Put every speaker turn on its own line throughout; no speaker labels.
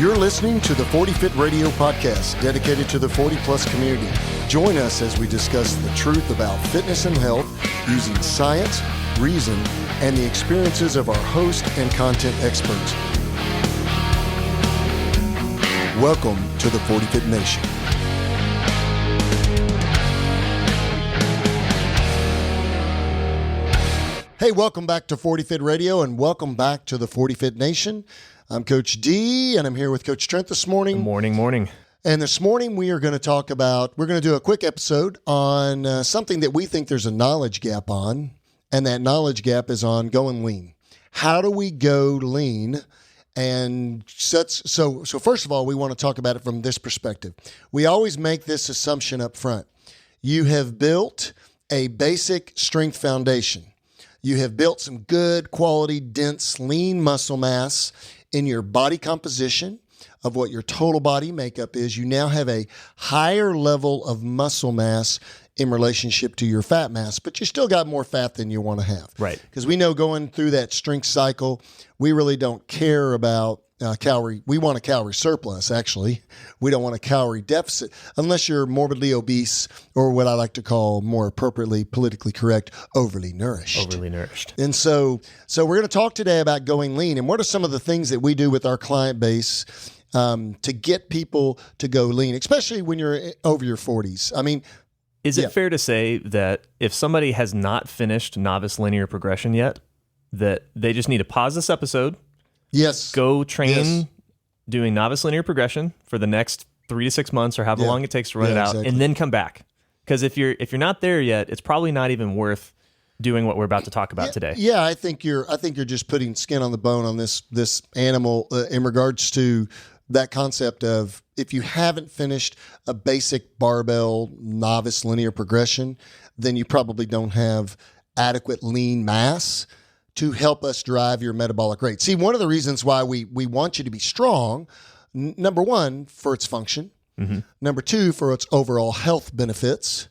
You're listening to the 40 Fit Radio podcast, dedicated to the 40-plus community. Join us as we discuss the truth about fitness and health using science, reason, and the experiences of our host and content experts. Welcome to the 40 Fit Nation. Hey, welcome back to 40 Fit Radio and welcome back to the 40 Fit Nation. I'm Coach D, and I'm here with Coach Trent this morning.
Morning.
And this morning we are going to we're going to do a quick episode on something that we think there's a knowledge gap on, and that knowledge gap is on going lean. How do we go lean? And so first of all, we want to talk about it from this perspective. We always make this assumption up front. You have built a basic strength foundation. You have built some good quality, dense, lean muscle mass in your body composition of what your total body makeup is. You now have a higher level of muscle mass in relationship to your fat mass, but you still got more fat than you want to have.
Right.
Because we know going through that strength cycle, we really don't care about calorie. We want a calorie surplus, actually. We don't want a calorie deficit unless you're morbidly obese, or what I like to call, more appropriately, politically correct, overly nourished. And so we're going to talk today about going lean, and what are some of the things that we do with our client base to get people to go lean, especially when you're over your 40s. I mean,
is it fair to say that if somebody has not finished novice linear progression yet, that they just need to pause this episode?
Yes.
Go train doing novice linear progression for the next 3 to 6 months or however long it takes to run it out, exactly. And then come back. Because if you're not there yet, it's probably not even worth doing what we're about to talk about today.
Yeah, I think you're just putting skin on the bone on this animal in regards to that concept of, if you haven't finished a basic barbell novice linear progression, then you probably don't have adequate lean mass to help us drive your metabolic rate. See, one of the reasons why we want you to be strong, number one, for its function, number two, for its overall health benefits,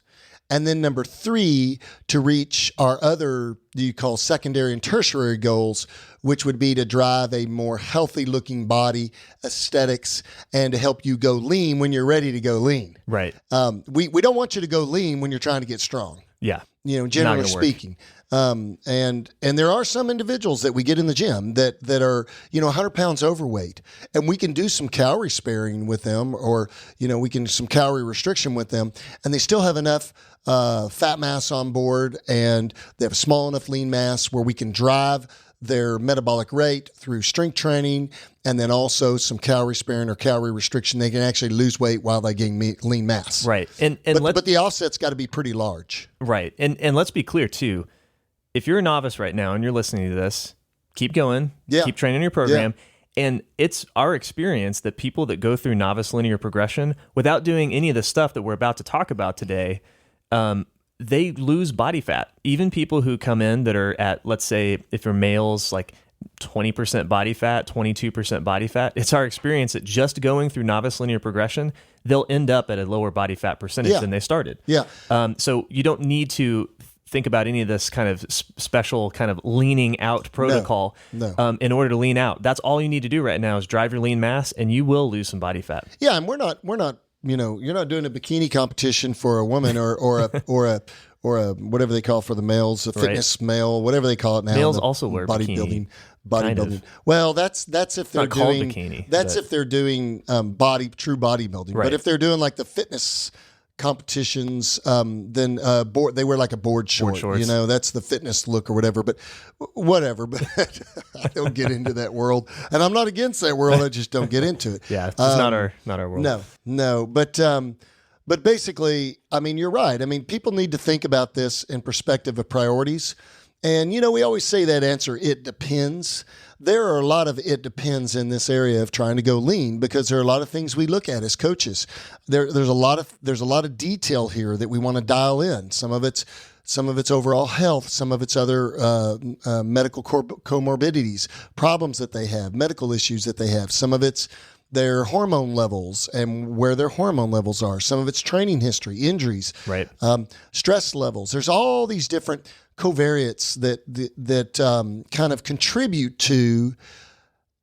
and then number three, to reach our other, you call secondary and tertiary goals, which would be to drive a more healthy looking body, aesthetics, and to help you go lean when you're ready to go lean.
Right.
We don't want you to go lean when you're trying to get strong.
Yeah.
Generally speaking. And there are some individuals that we get in the gym that are, 100 pounds overweight, and we can do some calorie sparing with them, or, we can some calorie restriction with them, and they still have enough fat mass on board, and they have a small enough lean mass where we can drive their metabolic rate through strength training, and then also some calorie sparing or calorie restriction. They can actually lose weight while they gain lean mass.
Right.
But the offset's got to be pretty large.
Right. And let's be clear too. If you're a novice right now and you're listening to this, keep going.
Yeah.
Keep training your program. Yeah. And it's our experience that people that go through novice linear progression without doing any of the stuff that we're about to talk about today, they lose body fat. Even people who come in that are at, let's say, if you're males, like 20% body fat, 22% body fat, it's our experience that just going through novice linear progression, they'll end up at a lower body fat percentage than they started.
Yeah.
So you don't need to think about any of this kind of special kind of leaning out protocol in order to lean out. That's all you need to do right now is drive your lean mass, and you will lose some body fat.
Yeah, and we're not you're not doing a bikini competition for a woman or a whatever they call for the males, a fitness male, whatever they call it now.
Males also wear
bodybuilding.
Kind of.
Well, that's if they're doing
bikini,
if they're doing true bodybuilding. Right. But if they're doing like the fitness competitions, then they wear like a board shorts. That's the fitness look or whatever. But whatever. But I don't get into that world, and I'm not against that world. I just don't get into it.
Yeah, it's not our world.
No. But basically, I mean, you're right. I mean, people need to think about this in perspective of priorities. And, we always say that answer, it depends. There are a lot of it depends in this area of trying to go lean, because there are a lot of things we look at as coaches. There's a lot of detail here that we want to dial in. Some of it's overall health, some of it's other medical comorbidities, problems that they have, medical issues that they have. Some of it's their hormone levels and where their hormone levels are. Some of it's training history, injuries,
right?
Stress levels. There's all these different covariates that kind of contribute to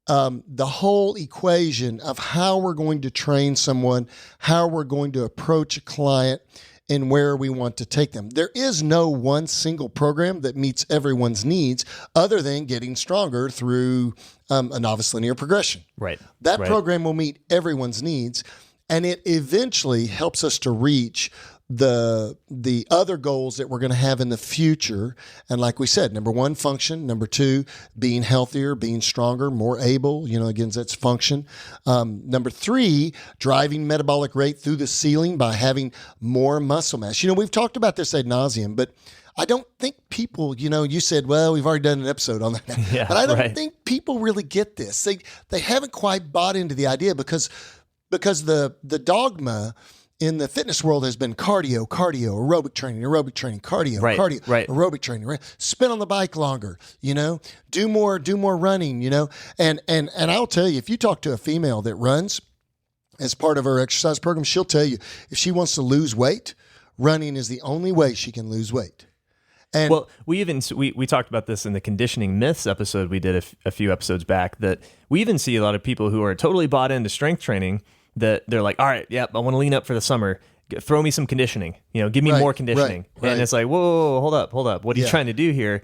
the whole equation of how we're going to train someone, how we're going to approach a client, and where we want to take them. There is no one single program that meets everyone's needs other than getting stronger through a novice linear progression.
Right.
That program will meet everyone's needs, and it eventually helps us to reach the other goals that we're going to have in the future. And like we said, number one, function. Number two, being healthier, being stronger, more able. Again, that's function. Number three, driving metabolic rate through the ceiling by having more muscle mass. We've talked about this ad nauseum, but I don't think people, you said, well, we've already done an episode on that.
Yeah,
but I don't think people really get this. They haven't quite bought into the idea because the dogma in the fitness world has been cardio, aerobic training, cardio, aerobic training, right? Spin on the bike longer, do more running, and I'll tell you, if you talk to a female that runs as part of her exercise program, she'll tell you if she wants to lose weight, running is the only way she can lose weight. And
well, we talked about this in the conditioning myths episode we did a few episodes back, that we even see a lot of people who are totally bought into strength training that they're like, all right, yep, I want to lean up for the summer. Throw me some conditioning. Give me more conditioning.
Right.
And it's like, whoa, hold up. What are you trying to do here?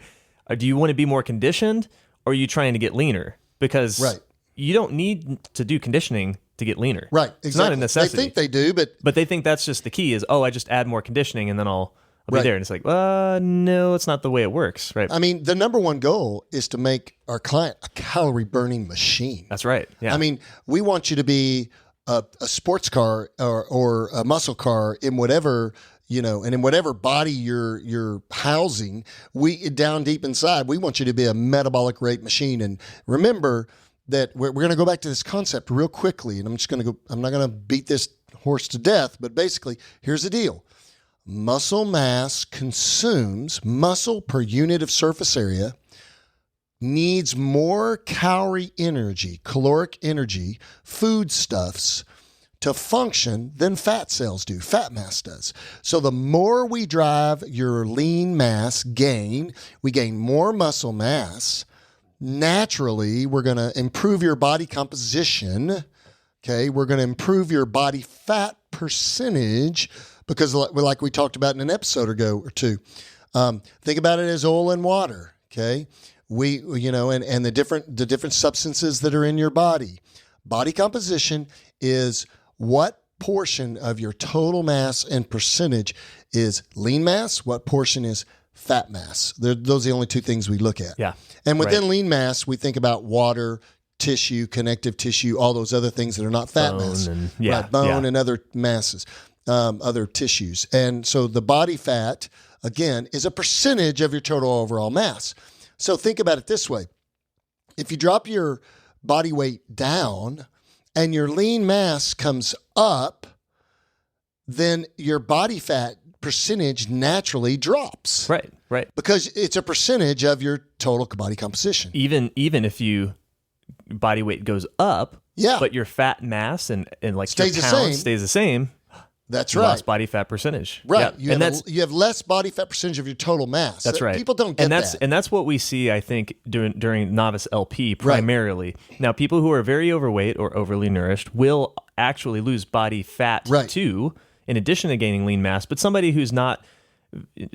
Do you want to be more conditioned, or are you trying to get leaner? Because you don't need to do conditioning to get leaner.
Right, exactly.
It's not a necessity.
They think they do,
but they think that's just the key is, I just add more conditioning and then I'll be there. And it's like, no, it's not the way it works. Right.
I mean, the number one goal is to make our client a calorie burning machine.
That's right. Yeah.
I mean, we want you to be a sports car or a muscle car in whatever, and in whatever body you're housing, we down deep inside, we want you to be a metabolic rate machine. And remember that we're going to go back to this concept real quickly. And I'm not going to beat this horse to death, but basically here's the deal. Muscle mass consumes muscle per unit of surface area, needs more caloric energy, foodstuffs to function than fat cells do, fat mass does. So the more we drive your lean mass gain, we gain more muscle mass. Naturally, we're going to improve your body composition. Okay, we're going to improve your body fat percentage because like we talked about in an episode ago or two. Think about it as oil and water, okay? And the different substances that are in your body. Body composition is what portion of your total mass and percentage is lean mass, what portion is fat mass. Those are the only two things we look at.
Yeah.
And within lean mass, we think about water, tissue, connective tissue, all those other things that are not fat mass. Bone and other masses, other tissues. And so the body fat, again, is a percentage of your total overall mass. So think about it this way. If you drop your body weight down and your lean mass comes up, then your body fat percentage naturally drops.
Right.
Because it's a percentage of your total body composition.
Even if you body weight goes up, but your fat mass and like
stays
your
the
pounds
same.
stays the same.
That's
you
right.
Lost body fat percentage.
Right.
Yeah.
You have less body fat percentage of your total mass.
That's right.
People don't get that.
And that's what we see, I think, during novice LP primarily. Right. Now, people who are very overweight or overly nourished will actually lose body fat too, in addition to gaining lean mass. But somebody who's not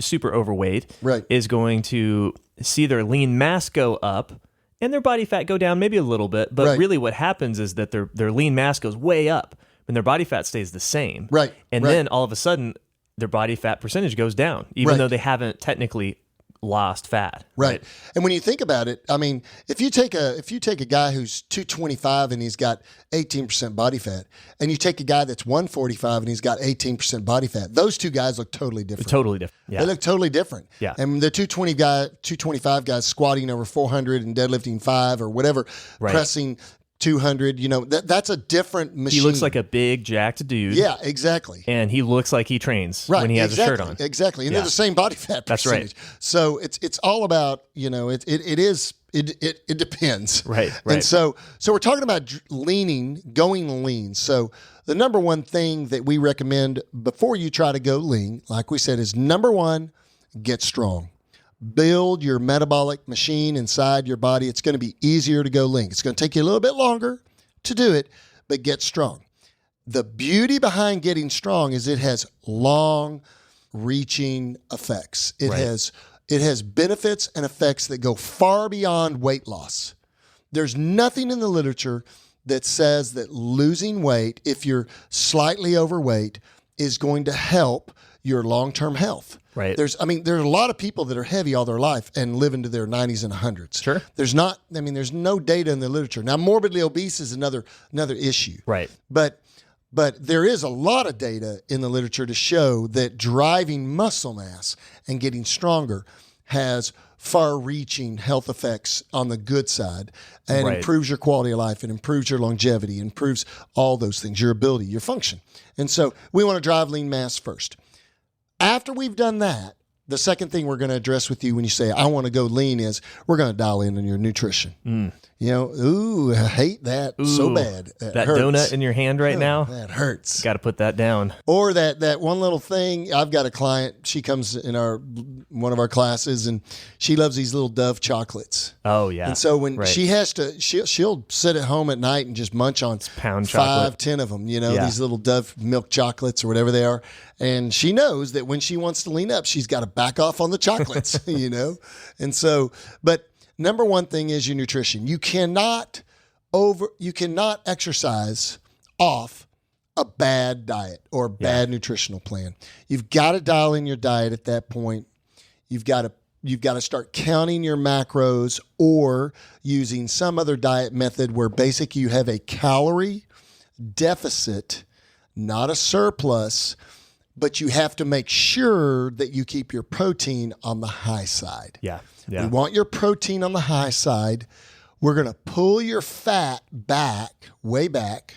super overweight is going to see their lean mass go up and their body fat go down maybe a little bit. But really what happens is that their lean mass goes way up and their body fat stays the same.
Right.
And then all of a sudden, their body fat percentage goes down, even though they haven't technically lost fat.
Right. And when you think about it, I mean, if you take a guy who's 225 and he's got 18% body fat, and you take a guy that's 145 and he's got 18% body fat, those two guys look totally different.
Totally different. Yeah.
They look totally different.
Yeah.
And the 225 guys squatting over 400 and deadlifting 5 or whatever, pressing 200, that's a different machine.
He looks like a big jacked dude.
Yeah, exactly.
And he looks like he trains when he has a shirt on.
Exactly. And they're the same body fat percentage.
That's right.
So it's all about, it depends.
Right.
And so we're talking about going lean. So the number one thing that we recommend before you try to go lean, like we said, is number one, get strong. build your metabolic machine inside your body. It's going to be easier to go lean. It's going to take you a little bit longer to do it, but get strong. The beauty behind getting strong is it has long-reaching effects. It has benefits and effects that go far beyond weight loss. There's nothing in the literature that says that losing weight, if you're slightly overweight, is going to help your long-term health.
Right.
There's a lot of people that are heavy all their life and live into their 90s and 100s.
Sure.
There's no data in the literature. Now, morbidly obese is another issue.
Right.
But there is a lot of data in the literature to show that driving muscle mass and getting stronger has far-reaching health effects on the good side and improves your quality of life and improves your longevity, improves all those things, your ability, your function. And so we want to drive lean mass first. After we've done that, the second thing we're going to address with you when you say, I want to go lean is we're going to dial in on your nutrition. You know, I hate that so bad.
That hurts. Donut in your hand right now?
That hurts.
Got to put that down.
Or that one little thing. I've got a client, she comes in one of our classes, and she loves these little Dove chocolates.
Oh, yeah.
And so when she has to, she'll sit at home at night and just munch on
pound chocolate.
5-10 of them, these little Dove milk chocolates or whatever they are. And she knows that when she wants to lean up, she's got to back off on the chocolates, And so, but number one thing is your nutrition. You cannot exercise off a bad diet or bad nutritional plan. You've got to dial in your diet at that point. You've got to start counting your macros or using some other diet method where basically you have a calorie deficit, not a surplus, but you have to make sure that you keep your protein on the high side.
Yeah.
We want your protein on the high side. We're going to pull your fat way back,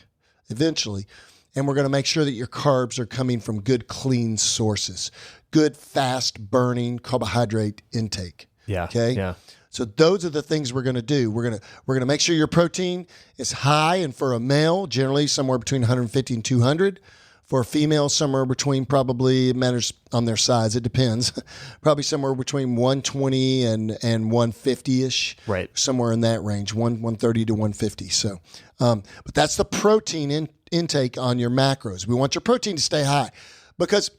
eventually, and we're going to make sure that your carbs are coming from good, clean sources, good, fast-burning carbohydrate intake.
Yeah.
Okay?
Yeah.
So those are the things we're going to do. We're going to make sure your protein is high, and for a male, generally somewhere between 150 and 200. For a female, somewhere between it matters on their size, it depends, probably somewhere between 120 and 150-ish.
Right.
Somewhere in that range, 130 to 150. So, but that's the protein intake on your macros. We want your protein to stay high because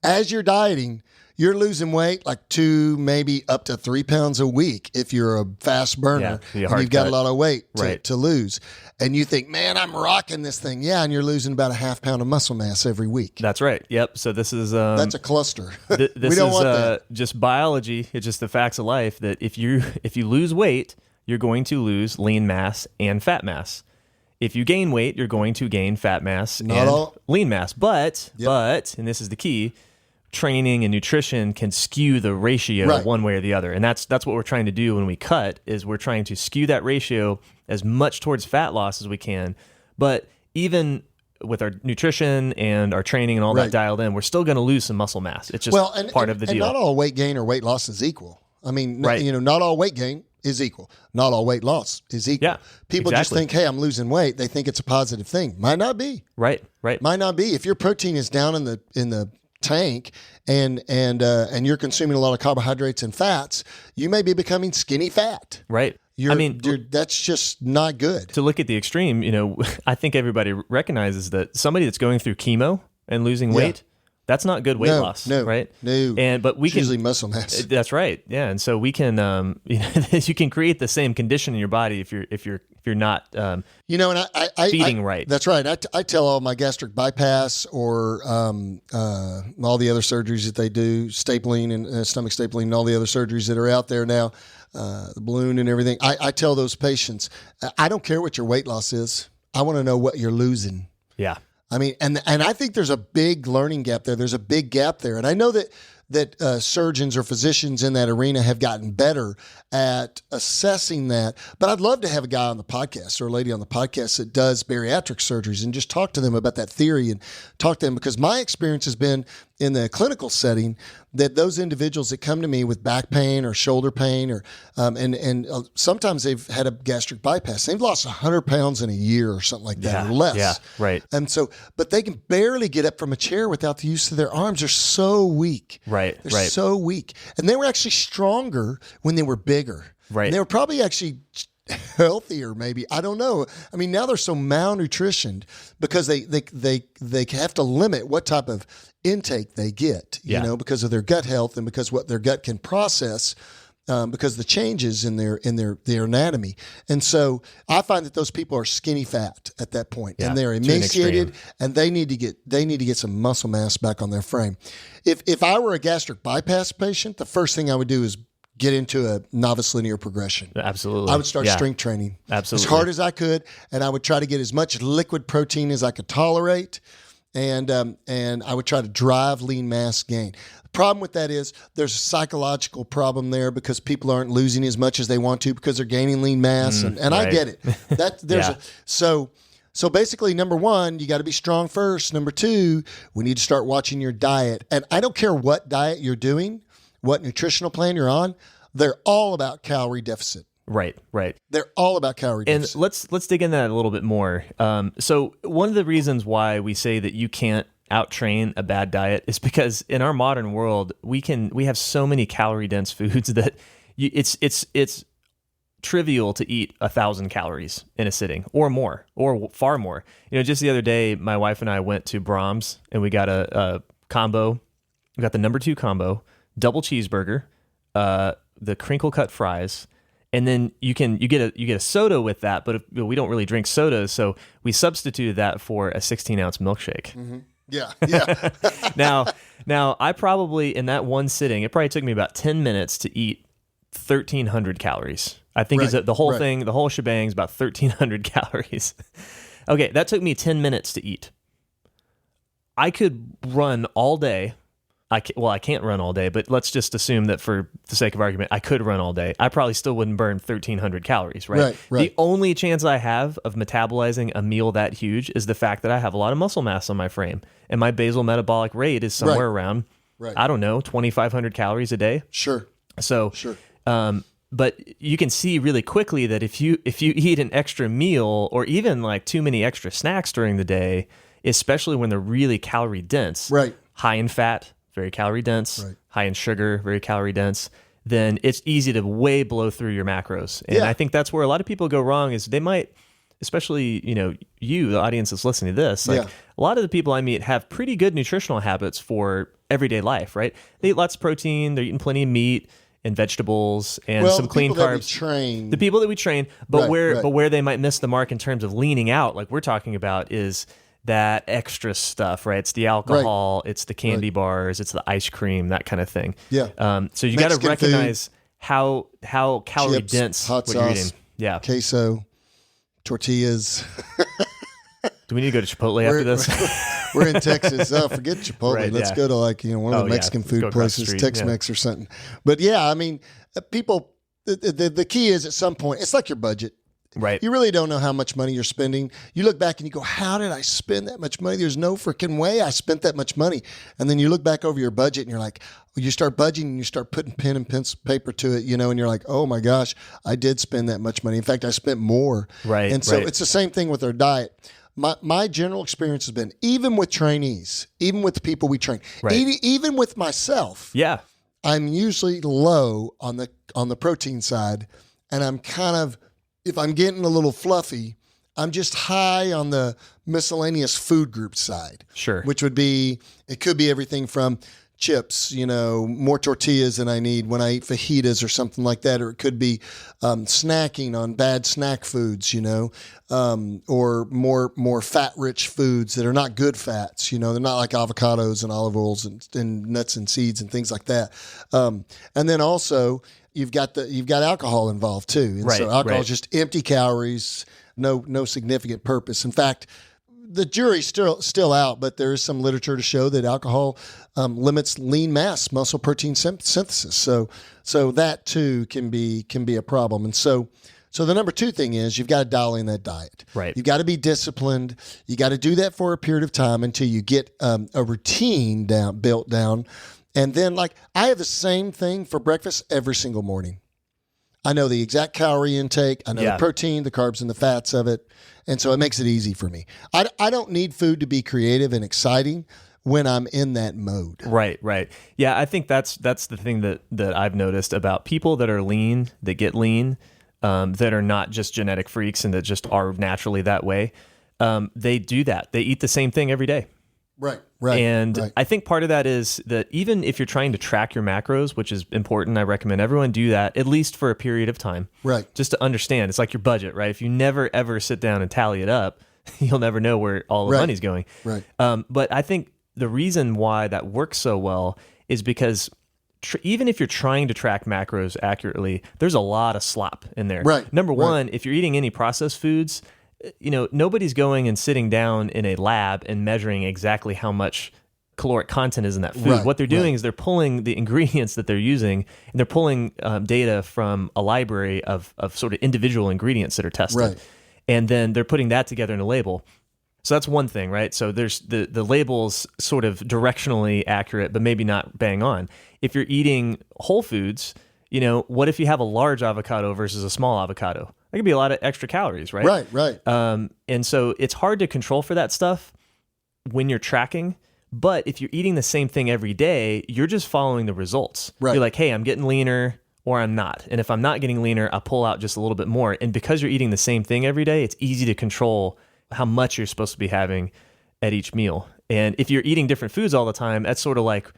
as you're dieting, you're losing weight like 2, maybe up to 3 pounds a week if you're a fast burner and you've got a lot of weight to lose. And you think, man, I'm rocking this thing. Yeah, and you're losing about a half pound of muscle mass every week.
That's right. Yep. So this is...
that's a cluster.
This
we don't want that.
Just biology. It's just the facts of life that if you lose weight, you're going to lose lean mass and fat mass. If you gain weight, you're going to gain fat mass lean mass. But, and this is the key, training and nutrition can skew the ratio one way or the other. And that's what we're trying to do when we cut, is we're trying to skew that ratio as much towards fat loss as we can. But even with our nutrition and our training and all that dialed in, we're still going to lose some muscle mass. It's just part of the deal.
And not all weight gain or weight loss is equal. I mean, not all weight gain is equal. Not all weight loss is equal. Yeah, People just think, hey, I'm losing weight. They think it's a positive thing. Might not be.
Right.
Might not be. If your protein is down in the tank and you're consuming a lot of carbohydrates and fats, you may be becoming skinny fat.
Right.
That's just not good.
To look at the extreme, I think everybody recognizes that somebody that's going through chemo and losing weight, that's not good weight loss, right?
No.
But we
it's
can
usually muscle mass.
That's right. Yeah, and so we can, you can create the same condition in your body if you're not,
and I
feeding right.
That's right. I tell all my gastric bypass or all the other surgeries that they do, stapling and stomach stapling, and all the other surgeries that are out there now, the balloon and everything. I tell those patients, I don't care what your weight loss is. I want to know what you're losing.
Yeah.
I mean, and I think there's a big learning gap there. There's a big gap there. And I know that surgeons or physicians in that arena have gotten better at assessing that. But I'd love to have a guy on the podcast or a lady on the podcast that does bariatric surgeries and just talk to them about that theory and talk to them, because my experience has been in the clinical setting that those individuals that come to me with back pain or shoulder pain or and sometimes they've had a gastric bypass. They've lost 100 pounds in a year or something like that or less.
Yeah, right.
And so, but they can barely get up from a chair without the use of their arms. They're so weak.
Right. Right,
They're
right.
so weak. And they were actually stronger when they were bigger.
Right.
And they were probably actually healthier, maybe. I don't know. I mean, now they're so malnutritioned because they have to limit what type of intake they get, because of their gut health and because what their gut can process. Because the changes in their anatomy, and so I find that those people are skinny fat at that point, and they're emaciated, and they need to get some muscle mass back on their frame. If I were a gastric bypass patient, the first thing I would do is get into a novice linear progression.
Absolutely,
I would start strength training as hard as I could, and I would try to get as much liquid protein as I could tolerate, and I would try to drive lean mass gain. Problem with that is there's a psychological problem there because people aren't losing as much as they want to because they're gaining lean mass, and
right.
I get it. So basically, number one, you got to be strong first. Number two, we need to start watching your diet, and I don't care what diet you're doing, what nutritional plan you're on, they're all about calorie deficit.
Right.
They're all about calorie deficit.
And let's dig into that a little bit more. So one of the reasons why we say that you can't out-train a bad diet is because in our modern world, we have so many calorie-dense foods that it's trivial to eat 1,000 calories in a sitting or more or far more. Just the other day, my wife and I went to Brahms and we got a combo. We got the number 2 combo, double cheeseburger, the crinkle cut fries. And then you get a soda with that, but we don't really drink sodas, so we substituted that for a 16-ounce milkshake.
Mm-hmm. Yeah.
Now I probably in that one sitting, it probably took me about 10 minutes to eat 1,300 calories. I think is the whole thing, the whole shebang is about 1,300 calories. Okay, that took me 10 minutes to eat. I could run all day. I can't run all day, but let's just assume that for the sake of argument, I could run all day. I probably still wouldn't burn 1,300 calories, right? The only chance I have of metabolizing a meal that huge is the fact that I have a lot of muscle mass on my frame, and my basal metabolic rate is somewhere around, I don't know, 2,500 calories a day.
Sure.
So, but you can see really quickly that if you eat an extra meal or even like too many extra snacks during the day, especially when they're really calorie dense, high in fat, very calorie dense, high in sugar, very calorie dense, then it's easy to way blow through your macros. And I think that's where a lot of people go wrong is they might, especially, the audience that's listening to this, a lot of the people I meet have pretty good nutritional habits for everyday life, right? They eat lots of protein, they're eating plenty of meat and vegetables and some clean carbs. The people that we train, but where they might miss the mark in terms of leaning out, like we're talking about, is that extra stuff, right? It's the alcohol, it's the candy bars, it's the ice cream, that kind of thing.
Yeah.
So you got to recognize how calorie dense
hot
what
sauce,
you're eating. Yeah.
Queso, tortillas.
Do we need to go to Chipotle after this?
We're in Texas. Oh, forget Chipotle. Let's go to one of the Mexican food places, Tex-Mex or something. But I mean, people, the key is at some point, it's like your budget.
Right.
You really don't know how much money you're spending. You look back and you go, how did I spend that much money? There's no freaking way I spent that much money. And then you look back over your budget and you're like, you start budgeting and you start putting pen and pencil paper to it, and you're like, oh my gosh, I did spend that much money. In fact, I spent more.
Right.
And so it's the same thing with our diet. My general experience has been, even with trainees, even with the people we train, even with myself, I'm usually low on the protein side, and I'm kind of, if I'm getting a little fluffy, I'm just high on the miscellaneous food group side.
Sure.
Which would be, it could be everything from chips, more tortillas than I need when I eat fajitas or something like that. Or it could be snacking on bad snack foods, or more fat-rich foods that are not good fats. They're not like avocados and olive oils and nuts and seeds and things like that. And then also, you've got alcohol involved too. And so alcohol is just empty calories, no significant purpose. In fact, the jury's still out, but there is some literature to show that alcohol limits lean mass, muscle protein synthesis. So that too can be a problem. And so the number two thing is you've got to dial in that diet.
Right.
You've got to be disciplined. You got to do that for a period of time until you get a routine built down. And then, I have the same thing for breakfast every single morning. I know the exact calorie intake. I know the protein, the carbs, and the fats of it. And so it makes it easy for me. I don't need food to be creative and exciting, when I'm in that mode.
Right. Yeah, I think that's the thing that I've noticed about people that are lean, that get lean, that are not just genetic freaks and that just are naturally that way. They do that. They eat the same thing every day.
Right.
And I think part of that is that even if you're trying to track your macros, which is important, I recommend everyone do that at least for a period of time.
Right.
Just to understand. It's like your budget, right? If you never ever sit down and tally it up, you'll never know where all the money's going.
Right.
But I think the reason why that works so well is because even if you're trying to track macros accurately, there's a lot of slop in there.
Right.
Number one, if you're eating any processed foods, nobody's going and sitting down in a lab and measuring exactly how much caloric content is in that food.
Right,
what they're doing is they're pulling the ingredients that they're using, and they're pulling data from a library of sort of individual ingredients that are tested.
Right.
And then they're putting that together in a label. So that's one thing, right? So there's the label's sort of directionally accurate, but maybe not bang on. If you're eating whole foods, what if you have a large avocado versus a small avocado? There could be a lot of extra calories, right?
Right.
And so it's hard to control for that stuff when you're tracking. But if you're eating the same thing every day, you're just following the results.
Right.
You're like, hey, I'm getting leaner or I'm not. And if I'm not getting leaner, I'll pull out just a little bit more. And because you're eating the same thing every day, it's easy to control how much you're supposed to be having at each meal. And if you're eating different foods all the time, that's sort of like,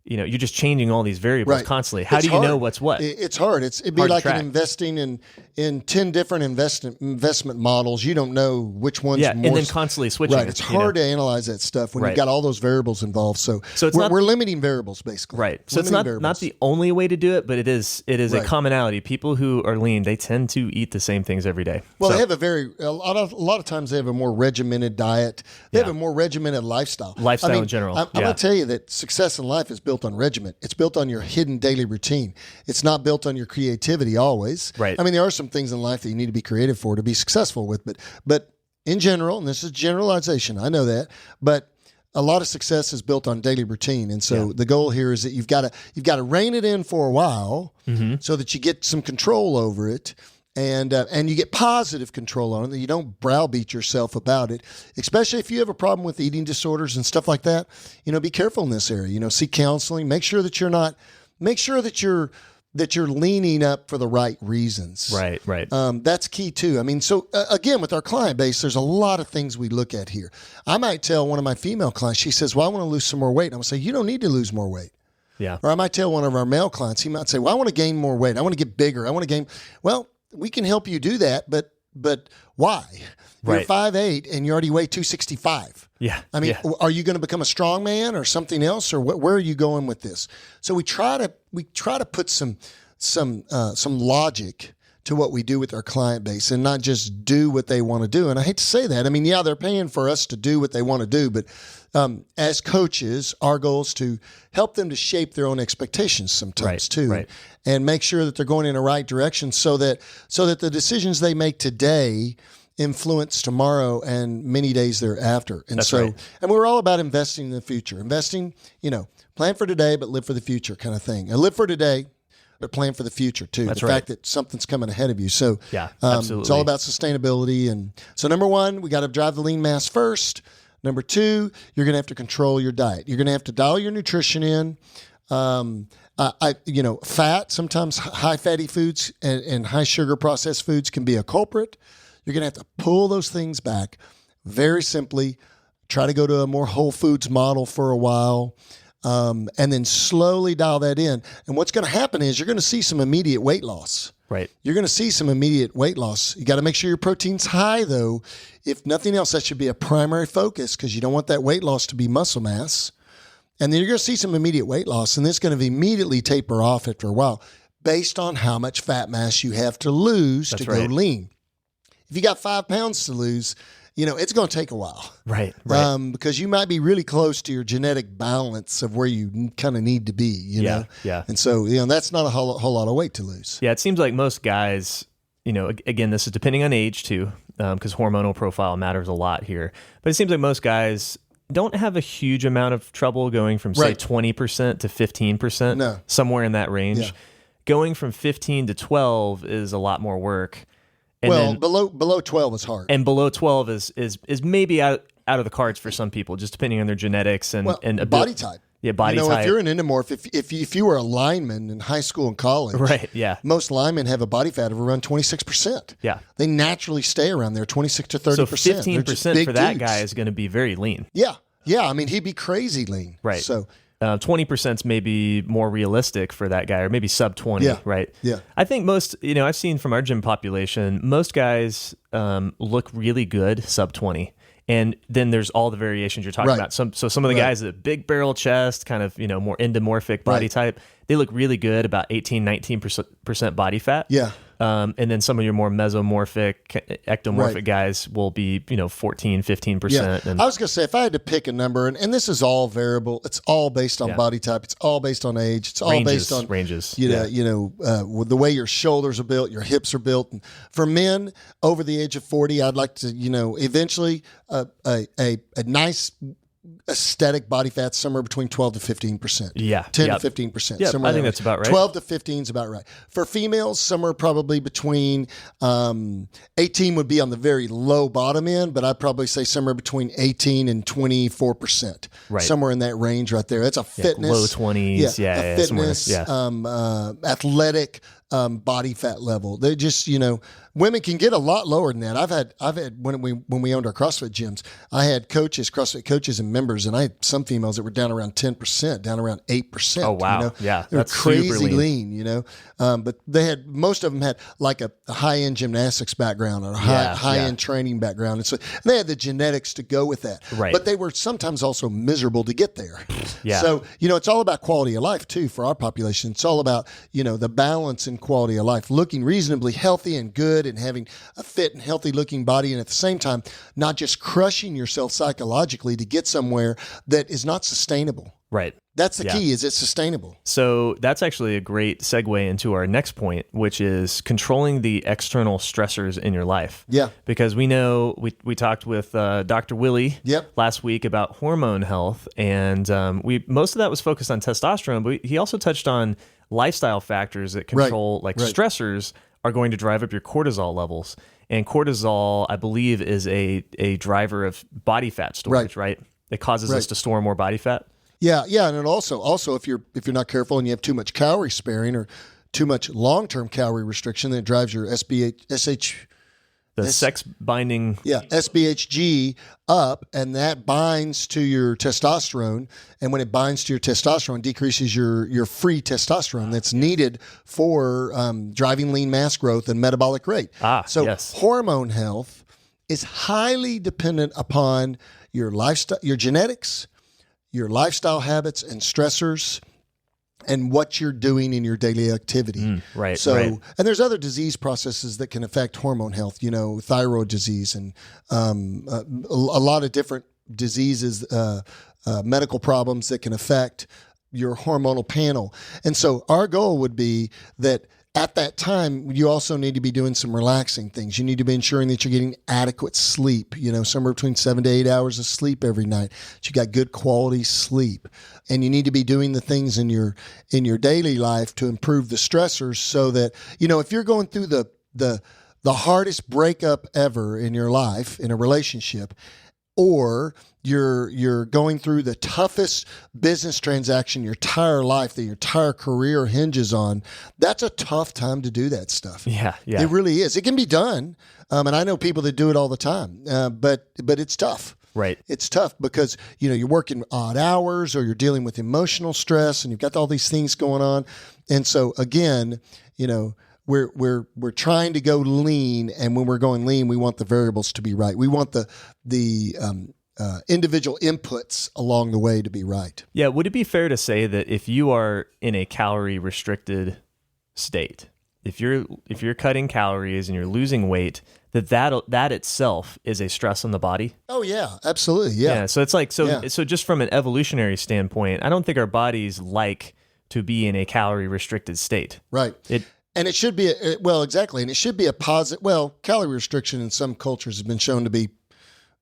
you're just changing all these variables constantly. How do you know what's what?
It's hard. It'd be like investing in 10 different investment models. You don't know which one's more.
And then constantly switching.
Right. It's hard to analyze that stuff when you've got all those variables involved. So we're limiting variables, basically.
Right. So it's not the only way to do it, but it is a commonality. People who are lean, they tend to eat the same things every day.
Well, they have a lot of times they have a more regimented diet. They have a more regimented lifestyle.
In general.
I'm going to tell you that success in life is built on regiment. It's built on your hidden daily routine. It's not built on your creativity always.
Right.
I mean, there are some things in life that you need to be creative for to be successful with, but in general, and this is generalization, I know that, but a lot of success is built on daily routine. And so the goal here is that you've got to rein it in for a while so that you get some control over it. And you get positive control on it, that you don't browbeat yourself about it, especially if you have a problem with eating disorders and stuff like that. Be careful in this area. Seek counseling. Make sure that you're leaning up for the right reasons.
Right.
That's key too. I mean, so again, with our client base, there's a lot of things we look at here. I might tell one of my female clients, she says, well, I want to lose some more weight. And I'm going to say, you don't need to lose more weight.
Yeah.
Or I might tell one of our male clients, he might say, well, I want to gain more weight. I want to get bigger. I want to gain. Well, we can help you do that, but why? You're 5'8" and you already weigh 265.
Yeah.
I mean, are you going to become a strong man or something else, or where are you going with this? So we try to put some logic to what we do with our client base and not just do what they want to do. And I hate to say that. I mean, they're paying for us to do what they want to do, but as coaches, our goal is to help them to shape their own expectations sometimes too, and make sure that they're going in the right direction so that the decisions they make today influence tomorrow and many days thereafter. And and we're all about investing in the future, plan for today, but live for the future kind of thing, and live for today, but plan for the future too. The fact that something's coming ahead of you. So
absolutely.
It's all about sustainability. And so number one, we got to drive the lean mass first. Number two, you're going to have to control your diet. You're going to have to dial your nutrition in. Fat, sometimes high fatty foods and high sugar processed foods can be a culprit. You're going to have to pull those things back very simply. Try to go to a more whole foods model for a while. And then slowly dial that in. And what's going to happen is you're going to see some immediate weight loss.
Right.
You're going to see some immediate weight loss. You got to make sure your protein's high, though. If nothing else, that should be a primary focus because you don't want that weight loss to be muscle mass. And then you're going to see some immediate weight loss, and it's going to immediately taper off after a while based on how much fat mass you have to lose to go lean. If you got 5 pounds to lose, it's going to take a while.
Right.
Because you might be really close to your genetic balance of where you kind of need to be,
Yeah.
And so, that's not a whole lot of weight to lose.
Yeah. It seems like most guys, again, this is depending on age too, because hormonal profile matters a lot here. But it seems like most guys don't have a huge amount of trouble going from, say, 20% to 15%,
No.
somewhere in that range.
Yeah.
Going from 15 to 12 is a lot more work. And
well,
then,
below 12 is hard.
And below 12 is maybe out out of the cards for some people, just depending on their genetics and
body type.
Yeah, body type.
If you're an endomorph, if you were a lineman in high school and college,
right? Yeah,
most linemen have a body fat of around 26%.
Yeah,
they naturally stay around there, 26 to 30%.
So 15% for that guy is going to be very lean.
Yeah. I mean, he'd be crazy lean.
Right.
So
20% is maybe more realistic for that guy, or maybe sub 20.
Yeah.
Right.
Yeah.
I think most, I've seen from our gym population, most guys look really good sub 20. And then there's all the variations you're talking about. Some of the guys that big barrel chest, kind of, more endomorphic body type, they look really good, about 18, 19% body fat.
Yeah.
And then some of your more mesomorphic, ectomorphic guys will be, 14, 15%.
Yeah.
And
I was going to say, if I had to pick a number, and this is all variable, it's all based on body type, it's all based on age, it's all based on
ranges.
The way your shoulders are built, your hips are built. And for men over the age of 40, I'd like to, eventually a nice aesthetic body fat somewhere between 12 to 15%.
Yeah.
10 to 15%.
Yeah, I think that's about right.
12 to 15 is about right. For females, somewhere probably between 18 would be on the very low bottom end, but I'd probably say somewhere between 18 and 24%.
Right.
Somewhere in that range right there. That's a fitness.
Low 20s. Yeah.
Fitness, athletic body fat level. They just, women can get a lot lower than that. I've had when we owned our CrossFit gyms, I had CrossFit coaches and members, and I had some females that were down around 10%, down around 8%.
Oh wow, yeah,
they were crazy lean. But most of them had like a high end gymnastics background or a high end training background, and so they had the genetics to go with that.
Right.
But they were sometimes also miserable to get there.
Yeah.
So it's all about quality of life too for our population. It's all about the balance and quality of life, looking reasonably healthy and good, and having a fit and healthy looking body, and at the same time not just crushing yourself psychologically to get somewhere that is not sustainable.
Right.
That's the key. Is it sustainable?
So that's actually a great segue into our next point, which is controlling the external stressors in your life.
Yeah.
Because we know we talked with Dr. Willie last week about hormone health, and most of that was focused on testosterone, but he also touched on lifestyle factors that control stressors are going to drive up your cortisol levels. And cortisol, I believe, is a driver of body fat storage, right? It causes us to store more body fat.
Yeah, and it also if you're not careful and you have too much calorie sparing or too much long-term calorie restriction, then it drives your
sex binding.
Yeah, SBHG up, and that binds to your testosterone. And when it binds to your testosterone, decreases your free testosterone that's needed for driving lean mass growth and metabolic rate. Hormone health is highly dependent upon your lifestyle, your genetics, your lifestyle habits and stressors, and what you're doing in your daily activity. And there's other disease processes that can affect hormone health, thyroid disease and a lot of different diseases, medical problems that can affect your hormonal panel. And so our goal would be that at that time, you also need to be doing some relaxing things. You need to be ensuring that you're getting adequate sleep, somewhere between 7 to 8 hours of sleep every night. That you got good quality sleep. And you need to be doing the things in your daily life to improve the stressors so that, if you're going through the hardest breakup ever in your life, in a relationship, or you're going through the toughest business transaction your entire life that your entire career hinges on, that's a tough time to do that stuff.
Yeah.
It really is. It can be done. And I know people that do it all the time, but it's tough.
Right.
It's tough because, you're working odd hours or you're dealing with emotional stress and you've got all these things going on. And so again, we're trying to go lean, and when we're going lean, we want the variables to be right. We want the individual inputs along the way to be right.
Yeah. Would it be fair to say that if you are in a calorie restricted state, if you're cutting calories and you're losing weight, that itself is a stress on the body?
Oh yeah, absolutely. Yeah.
So it's like, so just from an evolutionary standpoint, I don't think our bodies like to be in a calorie restricted state.
Right. And it should be, exactly. And it should be a positive, calorie restriction in some cultures has been shown to be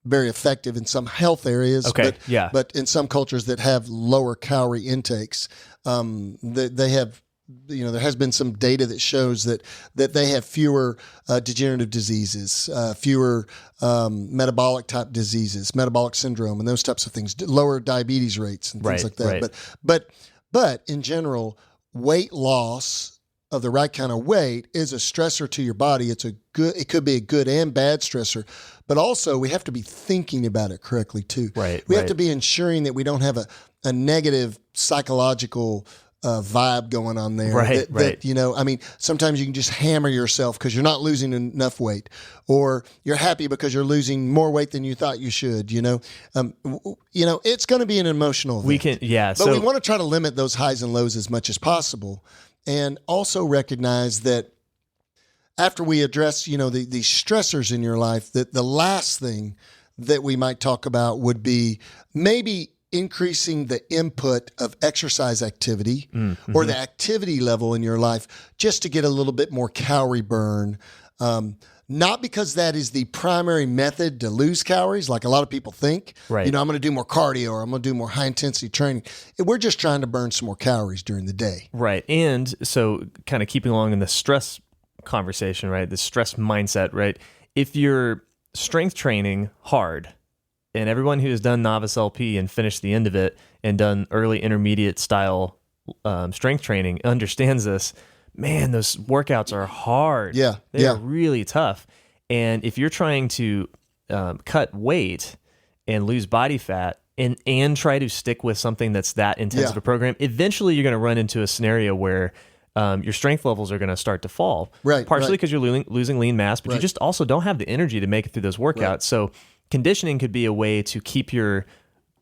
very effective in some health areas.
Okay.
But in some cultures that have lower calorie intakes, they have there has been some data that shows that they have fewer degenerative diseases, fewer metabolic type diseases, metabolic syndrome, and those types of things, lower diabetes rates and things like that.
Right.
But in general, weight loss of the right kind of weight is a stressor to your body. It could be a good and bad stressor, but also we have to be thinking about it correctly too. We have to be ensuring that we don't have a negative psychological vibe going on there. That, sometimes you can just hammer yourself because you're not losing enough weight, or you're happy because you're losing more weight than you thought you should. It's going to be an emotional event. But we want to try to limit those highs and lows as much as possible. And also recognize that after we address, these stressors in your life, that the last thing that we might talk about would be maybe increasing the input of exercise activity or the activity level in your life just to get a little bit more calorie burn. Not because that is the primary method to lose calories, like a lot of people think.
Right.
I'm going to do more cardio or I'm going to do more high intensity training. We're just trying to burn some more calories during the day.
Right. And so kind of keeping along in the stress conversation, right? The stress mindset, right? If you're strength training hard, and everyone who has done novice LP and finished the end of it and done early intermediate style strength training understands this. Man, those workouts are hard. They are really tough. And if you're trying to cut weight and lose body fat and try to stick with something that's that intensive a program, eventually you're going to run into a scenario where your strength levels are going to start to fall. Partially because you're losing lean mass, but you just also don't have the energy to make it through those workouts. So conditioning could be a way to keep your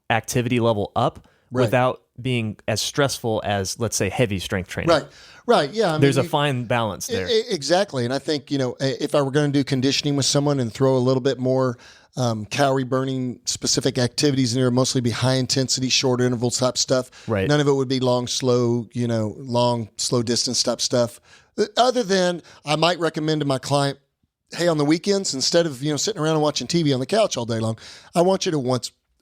activity level up without being as stressful as, let's say, heavy strength training.
Right. Yeah.
There's a fine balance there.
Exactly. And I think, if I were going to do conditioning with someone and throw a little bit more calorie burning specific activities in there, mostly be high intensity, short interval type stuff.
Right.
None of it would be long, slow distance type stuff. Other than I might recommend to my client, hey, on the weekends, instead of, sitting around and watching TV on the couch all day long, I want you to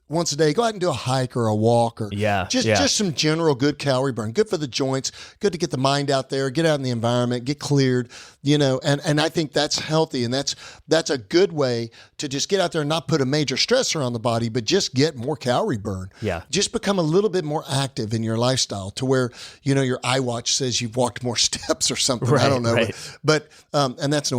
once a day, go out and do a hike or a walk or just some general good calorie burn, good for the joints, good to get the mind out there, get out in the environment, get cleared, and I think that's healthy. And that's a good way to just get out there and not put a major stressor on the body, but just get more calorie burn. Just become a little bit more active in your lifestyle to where, your iWatch says you've walked more steps or something. I don't know. But and that's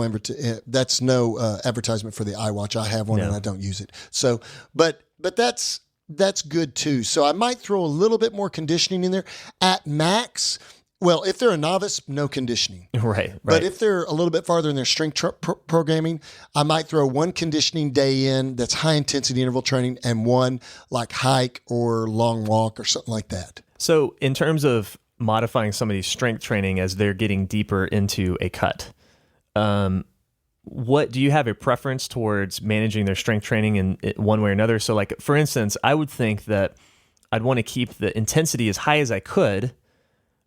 no advertisement for the iWatch. I have one and I don't use it. So, but that's good too. So I might throw a little bit more conditioning in there at max. Well, if they're a novice, no conditioning.
Right.
But if they're a little bit farther in their strength programming, I might throw one conditioning day in that's high intensity interval training and one like hike or long walk or something like that.
So in terms of modifying somebody's strength training as they're getting deeper into a cut, what do you have a preference towards managing their strength training in one way or another? So like, for instance, I would think that I'd want to keep the intensity as high as I could,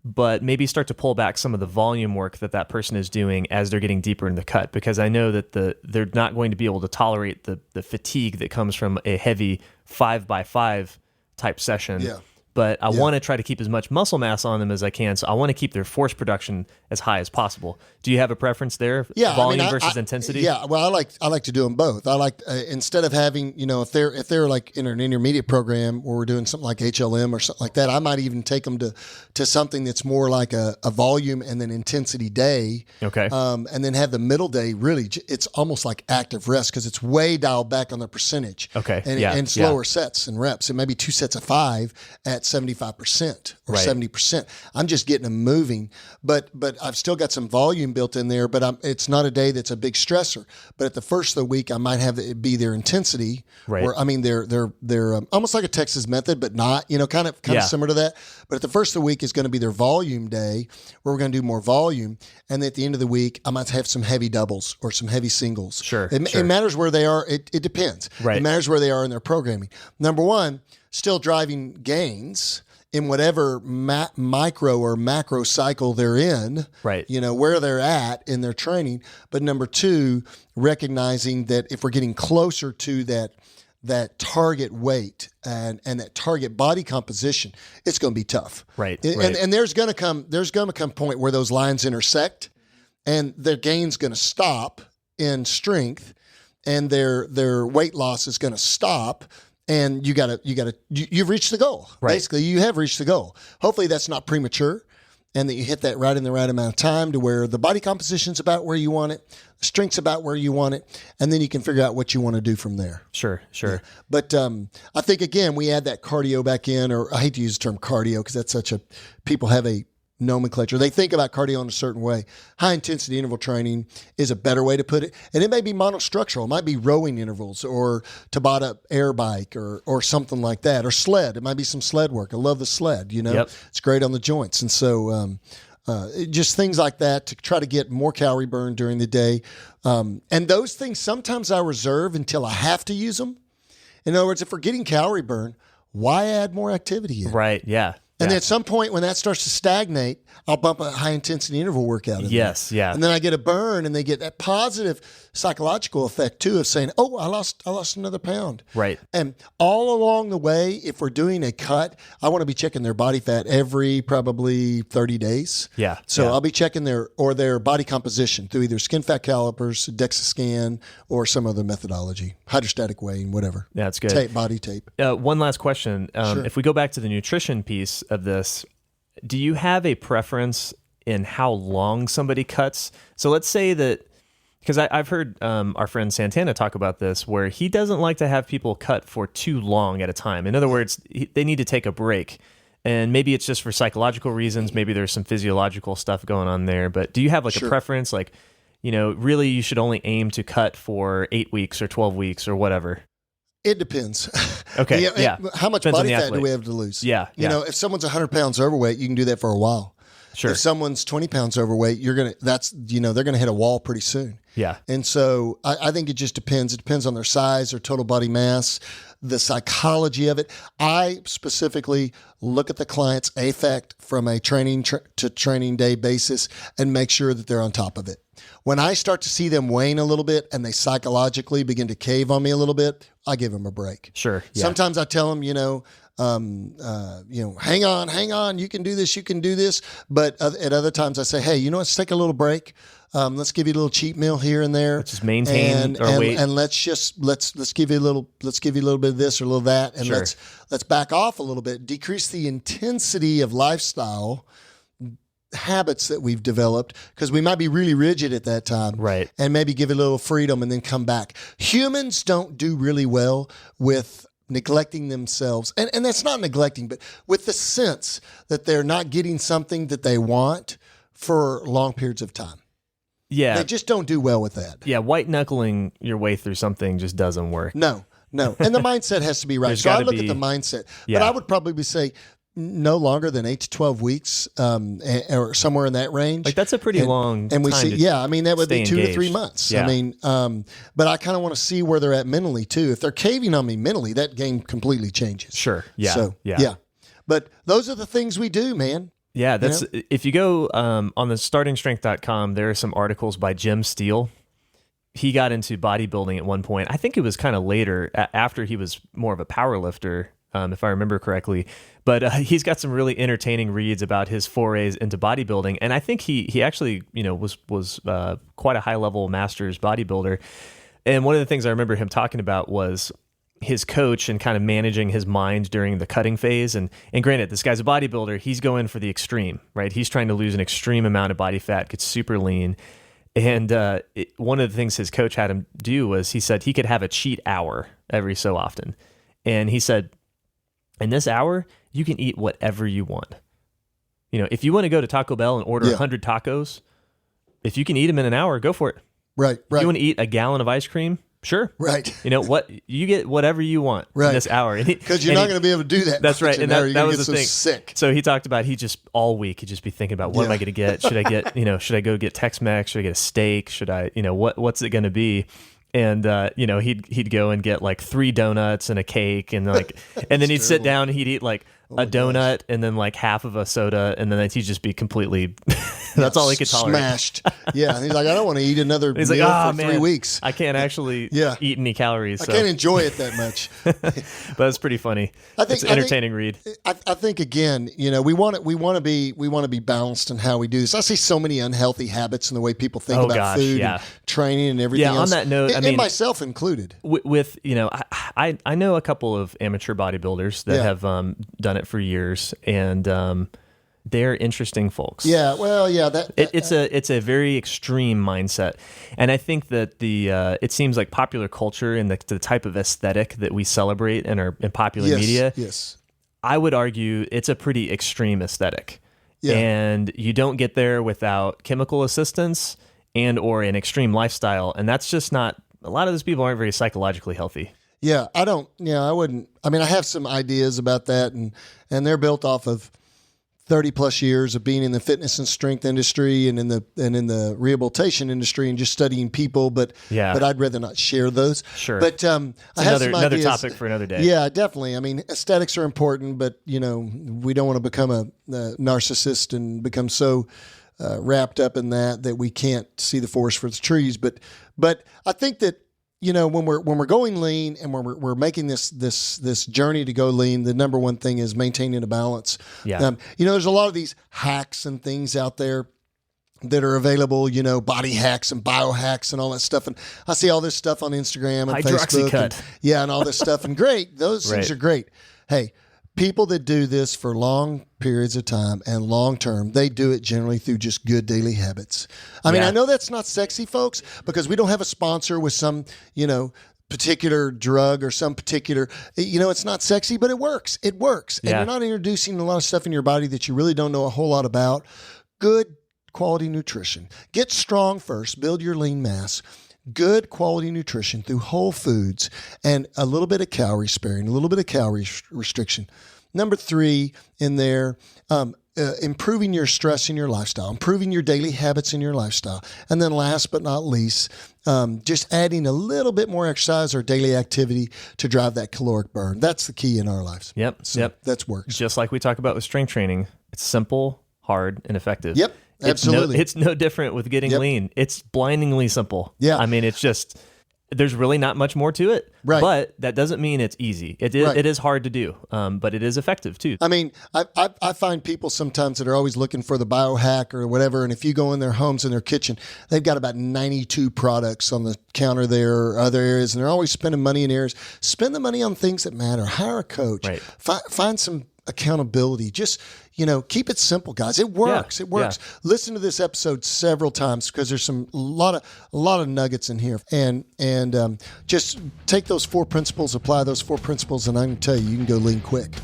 but maybe start to pull back some of the volume work that person is doing as they're getting deeper in the cut, because I know that they're not going to be able to tolerate the fatigue that comes from a heavy 5x5 type session. But I want to try to keep as much muscle mass on them as I can. So I want to keep their force production as high as possible. Do you have a preference there? Volume versus intensity?
Yeah. Well, I like to do them both. I like, instead of having, if they're like in an intermediate program where we're doing something like HLM or something like that, I might even take them to something that's more like a volume and then intensity day.
Okay.
And then have the middle day really, it's almost like active rest because it's way dialed back on the percentage.
Okay.
And slower sets and reps. It may be 2 sets of 5 at 75% or 70%. I'm just getting them moving, but I've still got some volume built in there, but it's not a day that's a big stressor. But at the first of the week, I might have it be their intensity, or they're almost like a Texas method, but not, kind of similar to that. But at the first of the week is going to be their volume day where we're going to do more volume. And at the end of the week, I might have some heavy doubles or some heavy singles.
Sure.
It matters where they are. It depends.
Right.
It matters where they are in their programming. Number one, still driving gains in whatever micro or macro cycle they're in,
right?
Where they're at in their training. But number two, recognizing that if we're getting closer to that target weight and that target body composition, it's going to be tough.
Right.
And there's going to come a point where those lines intersect, and their gain's going to stop in strength, and their weight loss is going to stop. And you've reached the goal.
Right.
Basically, you have reached the goal. Hopefully that's not premature, and that you hit that right in the right amount of time to where the body composition's about where you want it, the strength's about where you want it, and then you can figure out what you want to do from there.
Sure.
Yeah. But I think, again, we add that cardio back in, or I hate to use the term cardio because that's people have a nomenclature. They think about cardio in a certain way. High intensity interval training is a better way to put it. And it may be monostructural. It might be rowing intervals or Tabata air bike or something like that, or sled. It might be some sled work. I love the sled,
Yep.
It's great on the joints. And so, just things like that to try to get more calorie burn during the day. And those things sometimes I reserve until I have to use them. In other words, if we're getting calorie burn, why add more activity in?
Right. Yeah.
And then at some point when that starts to stagnate, I'll bump a high intensity interval workout in there.
Yeah.
And then I get a burn, and they get that positive psychological effect too of saying, "Oh, I lost another pound."
Right.
And all along the way, if we're doing a cut, I want to be checking their body fat every probably 30 days.
Yeah.
So
yeah.
I'll be checking their body composition through either skin fat calipers, DEXA scan, or some other methodology, hydrostatic weighing, whatever.
Yeah, that's good.
Body tape.
One last question.
Sure.
If we go back to the nutrition piece of this, do you have a preference in how long somebody cuts? So let's say that, because I've heard our friend Santana talk about this, where he doesn't like to have people cut for too long at a time. In other words, they need to take a break. And maybe it's just for psychological reasons. Maybe there's some physiological stuff going on there. But do you have a preference? Like, really you should only aim to cut for 8 weeks or 12 weeks or whatever.
It depends.
Okay. Yeah.
How much
Depends
body fat do we have to lose?
Yeah.
If someone's 100 pounds overweight, you can do that for a while.
Sure.
If someone's 20 pounds overweight, they're going to hit a wall pretty soon.
Yeah.
And so I think it just depends. It depends on their size, their total body mass, the psychology of it. I specifically look at the client's affect from a training to training day basis and make sure that they're on top of it. When I start to see them wane a little bit and they psychologically begin to cave on me a little bit, I give them a break.
Sure. Yeah.
Sometimes I tell them, hang on, you can do this. But at other times I say, hey, let's take a little break. Let's give you a little cheat meal here and there.
Let's just maintain our weight.
And let's give you a little bit of this or a little that. And
Sure.
let's back off a little bit, decrease the intensity of lifestyle habits that we've developed, because we might be really rigid at that time.
Right.
And maybe give it a little freedom and then come back. Humans don't do really well with neglecting themselves. And that's not neglecting, but with the sense that they're not getting something that they want for long periods of time.
Yeah.
They just don't do well with that.
Yeah. White knuckling your way through something just doesn't work.
No. And the mindset has to be right. So I look at the mindset.
Yeah.
But I would probably say no longer than 8 to 12 weeks, or somewhere in that range.
Like that's a pretty long
and we
time
see, that would be 2 to 3
engaged.
months.
Yeah.
But I kind of want to see where they're at mentally too. If they're caving on me mentally, that game completely changes.
Sure. Yeah.
So,
yeah.
But those are the things we do, man.
Yeah. That's if you go on the startingstrength.com, there are some articles by Jim Steele. He got into bodybuilding at one point. I think it was kind of later after he was more of a power lifter. If I remember correctly, but he's got some really entertaining reads about his forays into bodybuilding, and I think he actually was quite a high level masters bodybuilder. And one of the things I remember him talking about was his coach and kind of managing his mind during the cutting phase. And granted, this guy's a bodybuilder; he's going for the extreme, right? He's trying to lose an extreme amount of body fat, get super lean. And one of the things his coach had him do was he said he could have a cheat hour every so often, and he said, in this hour, you can eat whatever you want. If you want to go to Taco Bell and order 100 tacos, if you can eat them in an hour, go for it.
Right.
If you want to eat a gallon of ice cream, sure.
Right.
You get whatever you want in this hour.
Because you're not going to be able to do that.
That's right. And that was the thing.
Sick.
So he talked about all week he'd just be thinking about what am I going to get? Should I get, should I go get Tex-Mex? Should I get a steak? Should I, what's it going to be? And he'd go and get like 3 donuts and a cake and and then he'd sit down and he'd eat like a donut and then like half of a soda, and then he'd just be completely. That's all he could tolerate.
Smashed. Yeah. And he's like, I don't want to eat another
He's
meal
like,
for 3 weeks.
I can't actually eat any calories.
I can't enjoy it that much.
But it's pretty funny. It's an entertaining read.
I think again, we want to be balanced in how we do this. I see so many unhealthy habits in the way people think about food and training and everything else.
On that note,
and myself included.
With I know a couple of amateur bodybuilders that have done it for years, and they're interesting folks.
Yeah, well, yeah,
it's a very extreme mindset, and I think that it seems like popular culture and the type of aesthetic that we celebrate in popular media.
Yes,
I would argue it's a pretty extreme aesthetic, and you don't get there without chemical assistance and or an extreme lifestyle, and that's just not. A lot of those people aren't very psychologically healthy.
Yeah, I don't. Yeah, I wouldn't. I mean, I have some ideas about that, and they're built off of 30 plus years of being in the fitness and strength industry and in the rehabilitation industry and just studying people. But I'd rather not share those.
Sure.
But I have some
another
ideas.
topic for another day.
Yeah, definitely. I mean, aesthetics are important, but we don't want to become a narcissist and become so wrapped up in that we can't see the forest for the trees. But I think that. When we're going lean and when we're making this journey to go lean, the number one thing is maintaining a balance.
Yeah.
There's a lot of these hacks and things out there that are available, body hacks and biohacks and all that stuff. And I see all this stuff on Instagram and Facebook. And all this stuff. And great. Those things are great. Hey, people that do this for long periods of time and long term, they do it generally through just good daily habits. I mean, I know that's not sexy, folks, because we don't have a sponsor with some, particular drug or some particular, it's not sexy, but it works. It works. And you're not introducing a lot of stuff in your body that you really don't know a whole lot about. Good quality nutrition. Get strong first, build your lean mass. Good quality nutrition through whole foods and a little bit of calorie sparing, a little bit of calorie restriction. Number 3 in there, improving your stress in your lifestyle, improving your daily habits in your lifestyle. And then last but not least, just adding a little bit more exercise or daily activity to drive that caloric burn. That's the key in our lives.
Yep.
So that's works.
Just like we talk about with strength training, it's simple, hard, and effective.
Yep. Absolutely.
It's no different with getting lean. It's blindingly simple.
Yeah.
I mean, it's just, there's really not much more to it.
Right.
But that doesn't mean it's easy. It is hard to do, but it is effective too.
I mean, I find people sometimes that are always looking for the biohack or whatever. And if you go in their homes, in their kitchen, they've got about 92 products on the counter there or other areas. And they're always spending money in areas. Spend the money on things that matter. Hire a coach.
Right.
Find some accountability. Just, keep it simple, guys. It works. It works. Listen to this episode several times because there's a lot of nuggets in here. And just take those 4 principles, apply those 4 principles, and I can tell you can go lean quick.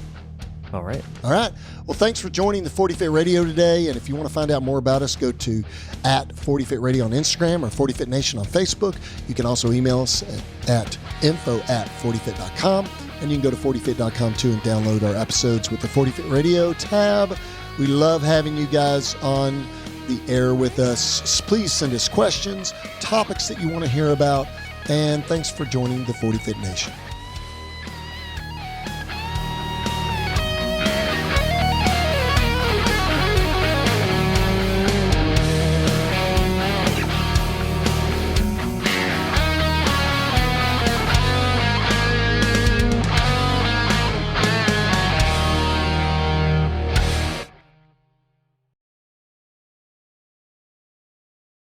All right.
Well, thanks for joining the 40 Fit Radio today. And if you want to find out more about us, go to @40Fit Radio on Instagram or 40 Fit Nation on Facebook. You can also email us at info@40fit.com. And you can go to 40fit.com too and download our episodes with the 40 Fit Radio tab. We love having you guys on the air with us. Please send us questions, topics that you want to hear about. And thanks for joining the 40 Fit Nation.